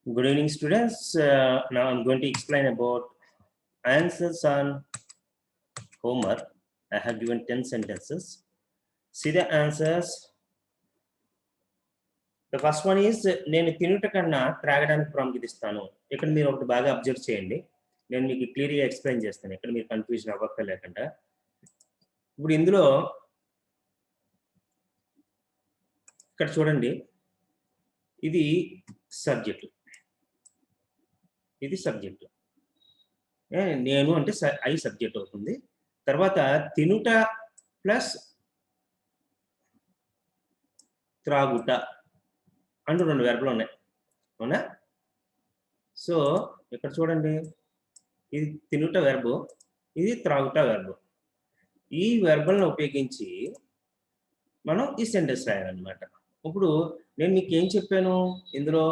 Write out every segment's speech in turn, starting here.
Good evening, students. Now I'm going to explain about answers on homework. I have given 10 sentences. See the answers. The first one is నేను తినుట కన్నా త్రాగడానికి ప్రాముఖ్యతను. ఇక్కడ మీరు ఒకటి బాగా అబ్జర్వ్ చేయండి. నేను మీకు క్లియర్‌గా ఎక్స్‌ప్లెయిన్ చేస్తాను. ఇక్కడ మీరు కన్ఫ్యూజన్ అవ్వక్కర్లేకుండా. ఇప్పుడు ఇందులో ఇక్కడ చూడండి. ఇది సబ్జెక్ట్. ఇది సబ్జెక్ట్. నేను అంటే ఐ సబ్జెక్ట్ అవుతుంది. తర్వాత తినుట ప్లస్ త్రాగుట అంటూ 2 వెర్బులు ఉన్నాయి. అవునా? సో ఇక్కడ చూడండి, ఇది తినుట వెర్బు, ఇది త్రాగుట వెర్బు. ఈ వెర్బులను ఉపయోగించి మనం ఈ సెంటెన్స్ రాయాలన్నమాట. ఇప్పుడు నేను మీకు ఏం చెప్పాను ఇందులో,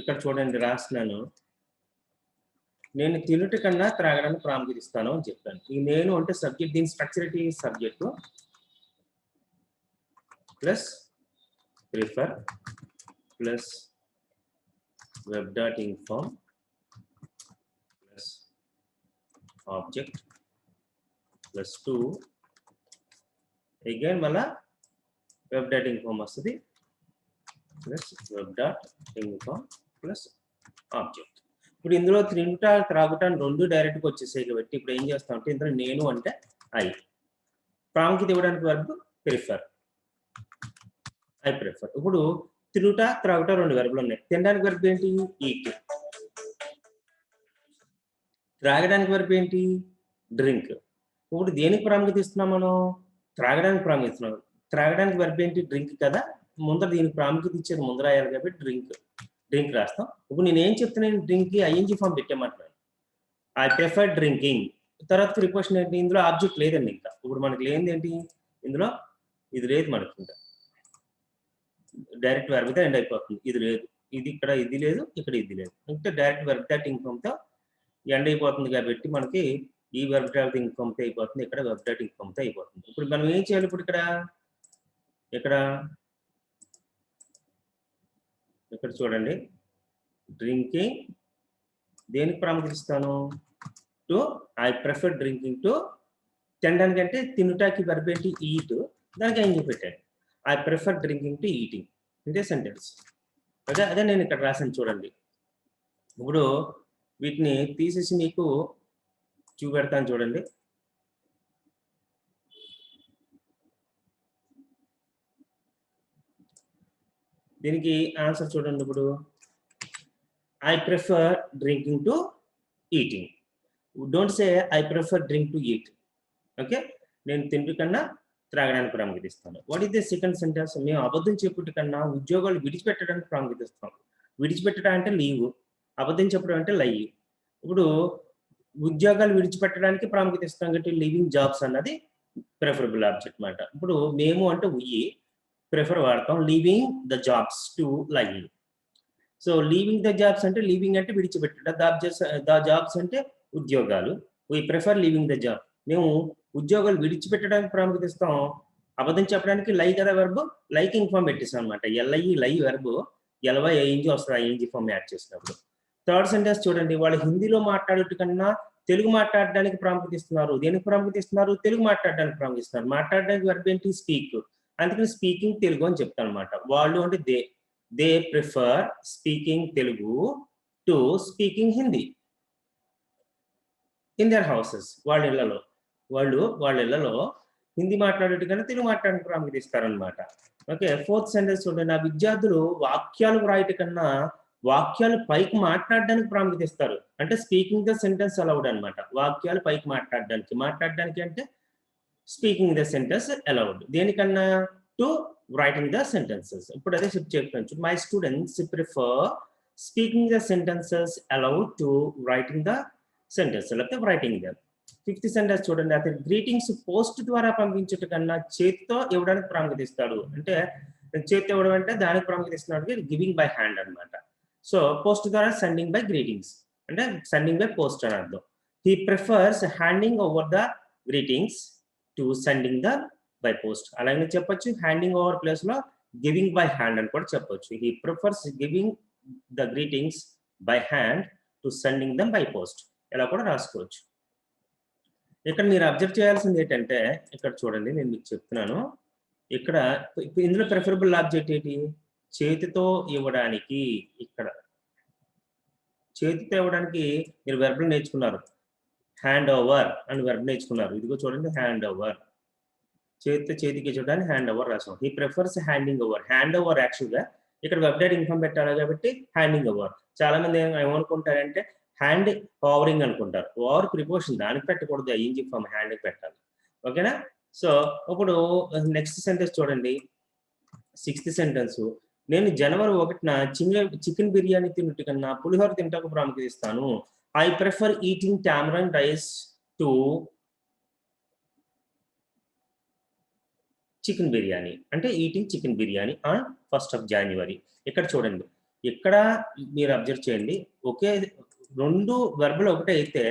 ఇక్కడ చూడండి రాస్తున్నాను. నేను తినుట కన్నా త్రాగడానికి ప్రాముఖ్యత ఇస్తాను అని చెప్పాను. ఈ నేను అంటే సబ్జెక్ట్, దీని స్ట్రక్చర్ ఏంటి? Subject plus prefer plus web.inform plus object plus 2 again మళ్ళా web.inform వస్తుంది ప్లస్ web.inform ప్లస్ ఆబ్జెక్ట్. ఇప్పుడు ఇందులో తినుట త్రాగుట 2 డైరెక్ట్గా వచ్చేసాయి కాబట్టి ఇప్పుడు ఏం చేస్తాం అంటే ఇందులో నేను అంటే ఐ, ప్రాముఖ్యత ఇవ్వడానికి వర్బ్ ప్రిఫర్, ఐ ప్రిఫర్. ఇప్పుడు తినుట త్రాగుట 2 వెర్బులు ఉన్నాయి. తినడానికి వర్బ్ ఏంటి? ఈట్. త్రాగడానికి వర్బ్ ఏంటి? డ్రింక్. ఇప్పుడు దేనికి ప్రాముఖ్యత ఇస్తున్నాం మనం? త్రాగడానికి ప్రాముఖ్యత ఇస్తున్నాం. త్రాగడానికి వర్బ్ ఏంటి? డ్రింక్ కదా. ముందర దీనికి ప్రాముఖ్యత ఇచ్చేది ముందర రాయాలి కాబట్టి డ్రింక్ రాస్తాం. ఇప్పుడు నేను ఏం చెప్తున్నాను? డ్రింక్కి ఐఎన్జీ ఫామ్ పెట్టేమంటున్నాను. I prefer drinking. తర్వాత ప్రిపోజిషన్ ఏంటి? ఇందులో ఆబ్జెక్ట్ లేదండి. ఇంకా ఇప్పుడు మనకి లేనిది ఏంటి? ఇందులో ఇది లేదు మనకి, ఇంకా డైరెక్ట్ వెర్బ్తో ఎండ్ అయిపోతుంది. ఇది లేదు, ఇది ఇక్కడ ఇది లేదు, ఇక్కడ ఇది లేదు, అంటే డైరెక్ట్ web.informతో ఎండ్ అయిపోతుంది కాబట్టి మనకి ఈ web.informతో అయిపోతుంది, ఇక్కడ web.informతో అయిపోతుంది. ఇప్పుడు మనం ఏం చేయాలి? ఇప్పుడు ఇక్కడ చూడండి, డ్రింకింగ్ దేనికి ప్రాముఖ్యత ఇస్తాను? To I prefer drinking to. తినడానికి అంటే తినుటాకి వర్బ్ ఏంటి? ఈట్. దానికి ఏం చెప్పాను? I prefer drinking to eating. ఇదే సెంటెన్స్. అదే నేను ఇక్కడ రాసాను చూడండి. ఇప్పుడు వీటిని తీసేసి మీకు చూపెడతాను చూడండి. దీనికి ఆన్సర్ చూడండి. ఇప్పుడు I prefer drinking to eating. Don't say I prefer drink to eat. Okay, నేను తింటు కన్నా త్రాగడానికి ప్రాముఖ్యత ఇస్తాను. What is the second sentence? మేము అబద్ధం చెప్పుట కన్నా ఉద్యోగాలు విడిచిపెట్టడానికి ప్రాముఖ్యత ఇస్తాం. విడిచిపెట్టడం అంటే లీవ్, అబద్ధం చెప్పడం అంటే లై. ఇప్పుడు ఉద్యోగాలు విడిచిపెట్టడానికి ప్రాముఖ్యత ఇస్తాం కాబట్టి లివింగ్ జాబ్స్ అన్నది ప్రిఫరబుల్ ఆబ్జెక్ట్ అన్నమాట. ఇప్పుడు మేము అంటే ఉయ్యి ప్రిఫర్ వాడతాం, leaving the jobs to lie. So leaving the jobs అంటే లీవింగ్ అంటే విడిచిపెట్టడం, ద జాబ్స్ అంటే ఉద్యోగాలు. We prefer leaving the job. మేము ఉద్యోగాలు విడిచిపెట్టడానికి ప్రాముఖ్యత ఇస్తాం. అబద్ధం చెప్పడానికి లై కదా వెర్బ్, లైకింగ్ ఫామ్ పెట్టేస్తాం అనమాట. లై వెర్బ్, ఎల్వై ఐఎన్జీ వస్తుంది ఐఎన్జీ ఫామ్ యాడ్ చేసినప్పుడు. థర్డ్ సెంటెన్స్ చూడండి, వాళ్ళు హిందీలో మాట్లాడేట కన్నా తెలుగు మాట్లాడడానికి ప్రాముఖ్యత ఇస్తున్నారు. దేనికి ప్రాముఖ్యత ఇస్తున్నారు? తెలుగు మాట్లాడడానికి ప్రాముఖ్యత ఇస్తున్నారు. మాట్లాడడానికి వెర్బ్ ఏంటి? స్పీక్. అందుకని స్పీకింగ్ తెలుగు అని చెప్తాను అనమాట. వాళ్ళు అంటే they prefer speaking Telugu to speaking Hindi in their houses. వాళ్ళ ఇళ్లలో హిందీ మాట్లాడేటి కన్నా తెలుగు మాట్లాడడానికి ప్రాముఖ్యత ఇస్తారనమాట. ఓకే, ఫోర్త్ సెంటెన్స్ చూడండి, నా విద్యార్థులు వాక్యాలు రాయట కన్నా వాక్యాలు పైకి మాట్లాడడానికి ప్రాముఖ్యత ఇస్తారు. అంటే స్పీకింగ్ ద సెంటెన్స్ అలౌడ్ అనమాట. వాక్యాలు పైకి మాట్లాడడానికి అంటే స్పీకింగ్ ద సెంటెన్స్ అలౌడ్. దేనికన్నా? To writing the sentences. ఇప్పుడు అదే చెప్పాను, my students prefer speaking the sentences allowed to writing the sentence, లేకపోతే రైటింగ్ ద. ఫిఫ్త్ సెంటెన్స్ చూడండి, అతను గ్రీటింగ్స్ పోస్ట్ ద్వారా పంపించట కన్నా చేతితో ఇవ్వడానికి ప్రాముఖ్యత ఇస్తాడు. అంటే చేతితో ఇవ్వడం అంటే దానికి ప్రాముఖ్యత ఇస్తున్నాడు, గివింగ్ బై హ్యాండ్ అనమాట. సో పోస్ట్ ద్వారా సెండింగ్ బై గ్రీటింగ్స్ అంటే సెండింగ్ బై పోస్ట్ అని అర్థం. He prefers handing over the greetings to sending the by post. అలాగే చెప్పొచ్చు హ్యాండింగ్ ఓవర్ ప్లేస్ లో గివింగ్ బై హ్యాండ్ అని కూడా చెప్పొచ్చు. He prefers giving the greetings by hand to sending them by post. ఇలా కూడా రాసుకోవచ్చు. ఇక్కడ మీరు అబ్జర్వ్ చేయాల్సింది ఏంటంటే ఇక్కడ చూడండి, నేను మీకు చెప్తున్నాను. ఇక్కడ ఇందులో ప్రిఫరబుల్ ఆబ్జెక్ట్ ఏంటి? చేతితో ఇవ్వడానికి. ఇక్కడ చేతితో ఇవ్వడానికి మీరు వెర్బ్ నేర్చుకున్నారు. హ్యాండ్ ఓవర్ అని వెర్బ్ నేర్చుకున్నారు. ఇదిగో చూడండి, హ్యాండ్ ఓవర్. చేతికి చూడడానికి హ్యాండ్ ఓవర్ రాసాం. He prefers handing over. Hand over యాక్చువల్గా ఇక్కడ వెబ్ డేట్ ఇన్ఫామ్ పెట్టాలి కాబట్టి హ్యాండింగ్ ఓవర్. చాలా మంది ఏమనుకుంటారంటే హ్యాండ్ ఓవరింగ్ అనుకుంటారు. ఓవర్ ప్రిపోషన్ దానికి పెట్టకూడదు, ఐఎన్జీ ఫామ్ హ్యాండ్కి పెట్టాలి. ఓకేనా? సో ఇప్పుడు నెక్స్ట్ సెంటెన్స్ చూడండి, 6th సెంటెన్స్. నేను జనవరి 1న చికెన్ బిర్యానీ తిన్నట్టు కన్నా పులిహోర తింటాకు ప్రాముఖ్యత ఇస్తాను. I prefer eating tamarind rice to chicken biryani. అంటే eating chicken biryani on 1st of January. ఇక్కడ చూడండి, ఇక్కడ మీరు అబ్జర్వ్ చేయండి, ఒకే 2 వెర్బులు ఒకటే అయితే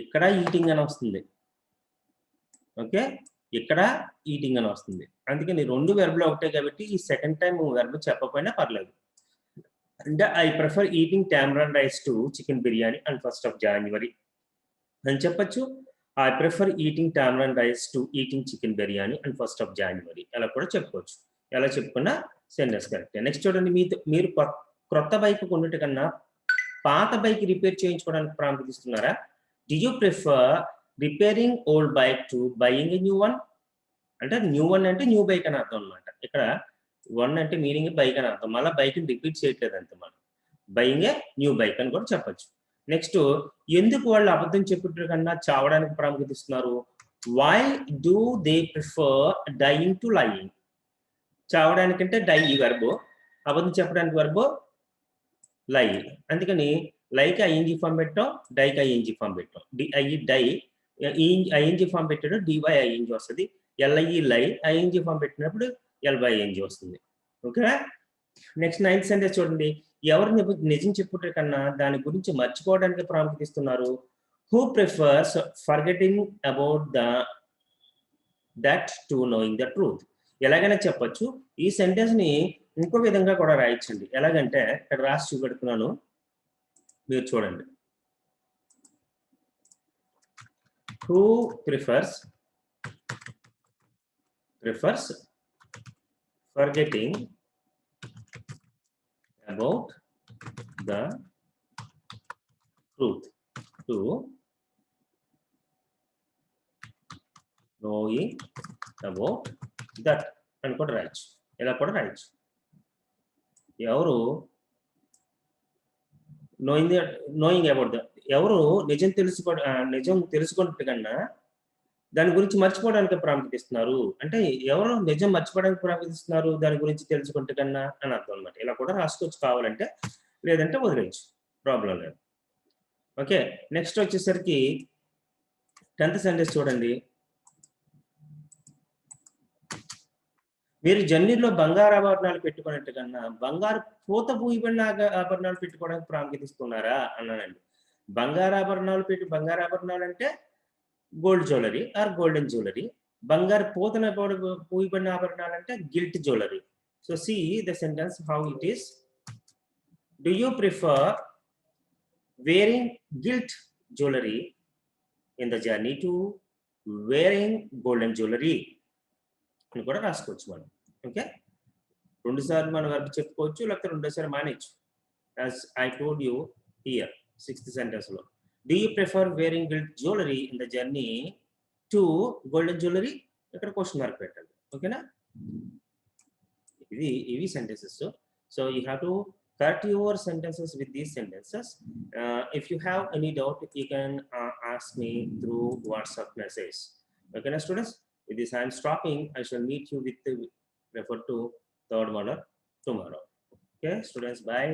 ఇక్కడ ఈటింగ్ అని వస్తుంది. ఓకే, ఇక్కడ ఈటింగ్ అని వస్తుంది. అందుకని 2 వెర్బులు ఒకటే కాబట్టి ఈ సెకండ్ టైం వెర్బ్ చెప్పకపోయినా పర్లేదు. అంటే I prefer eating tamarind rice to chicken biryani on 1st of January అని చెప్పచ్చు. I prefer eating tamarind rice to eating chicken biryani and 1st of January అలా కూడా చెప్పుకోవచ్చు. ఎలా చెప్పుకున్నా సెంటెన్స్ కరెక్ట్. నెక్స్ట్ చూడండి, మీరు క్రొత్త బైక్ కొన్నట్టు కన్నా పాత బైక్ రిపేర్ చేయించుకోవడానికి ప్రాముఖ్యత ఇస్తున్నారా? Do you prefer repairing old bike to buying a new one? అంటే న్యూ వన్ అంటే న్యూ బైక్ అని అర్థం అనమాట. ఇక్కడ 1 అంటే మీనింగ్ బైక్ అని అర్థం. మళ్ళీ బైక్ రిపీట్ చేయట్లేదు అంతే, మనం బయింగ్ ఏ న్యూ బైక్ అని కూడా చెప్పచ్చు. నెక్స్ట్, ఎందుకు వాళ్ళు అబద్ధం చెప్పేట కన్నా చావడానికి ప్రాముఖ్యత ఇస్తున్నారు? Why do they prefer dying to lying? చావడానికంటే డై ఈ వెర్బ్, అబద్ధం చెప్పడానికి వెర్బ్ లై. అందుకని లైకి ఐఎన్జీ ఫామ్ పెట్టాం, డైకి ఐఎన్జీ ఫామ్ పెట్టాం. డై ఐఎన్జీ ఫామ్ పెట్టాడు, డివై ఐఎన్జీ వస్తుంది. ఎల్ఐఈ లై ఐఎన్జీ ఫామ్ పెట్టినప్పుడు ఎల్బై ఐఎన్జీ వస్తుంది. ఓకే, నెక్స్ట్ 9th సెంటెన్స్ చూడండి, ఎవరు నిజం చెప్పుట కన్నా దాని గురించి మర్చిపోవడానికి ప్రాముఖ్యత ఇస్తున్నారు? Who prefers forgetting about that to knowing the truth? ఎలాగైనా చెప్పచ్చు. ఈ సెంటెన్స్ ని ఇంకో విధంగా కూడా రాయించండి. ఎలాగంటే ఇక్కడ రాసి చూపెడుతున్నాను, మీరు చూడండి. Who prefers forgetting about the truth to knowing about that అని కూడా రాయొచ్చు. ఇలా కూడా రాయొచ్చు. ఎవరు నోయింగ్ అబౌట్ ద, ఎవరు నిజం తెలుసుకున్నట్టు కన్నా దాని గురించి మర్చిపోవడానికి ప్రాముఖ్యత ఇస్తున్నారు. అంటే ఎవరు నిజం మర్చిపోవడానికి ప్రాముఖ్యత ఇస్తున్నారు దాని గురించి తెలుసుకుంటే కన్నా అని అర్థం అనమాట. ఇలా కూడా రాసుకోవచ్చు కావాలంటే, లేదంటే వదిలేయచ్చు, ప్రాబ్లం లేదు. ఓకే, నెక్స్ట్ వచ్చేసరికి 10th సెంటెన్స్ చూడండి. మీరు జర్నీలో బంగారు ఆభరణాలు పెట్టుకున్నట్టు కన్నా బంగారు పూత పూయబడిన ఆభరణాలు పెట్టుకోవడానికి ప్రాముఖ్యత ఇస్తున్నారా అన్నానండి. బంగారు ఆభరణాలు అంటే gold jewellery or golden jewellery. బంగారు పూయబడిన ఆభరణాలు అంటే gilt jewellery. So see the sentence how it is. Do you prefer wearing gilt jewellery in the journey to wearing golden jewellery అని కూడా రాసుకోవచ్చు మనం. ఓకే, 2 సార్లు మనం వర్క్ చెప్పుకోవచ్చు, లేకపోతే 2వ సారి మానేయచ్చు. As I told you here 6th sentence లో, do you prefer wearing gilt jewelry in the journey to golden jewelry? ఇక్కడ క్వశ్చన్ మార్క్ పెట్టండి. ఓకేనా, ఇవి sentences. So you have to cut your sentences with these sentences. If you have any doubt, you can ask me through WhatsApp message. Okay, now students, with this I am stopping. I shall meet you with refer to third model tomorrow. Okay, students, bye.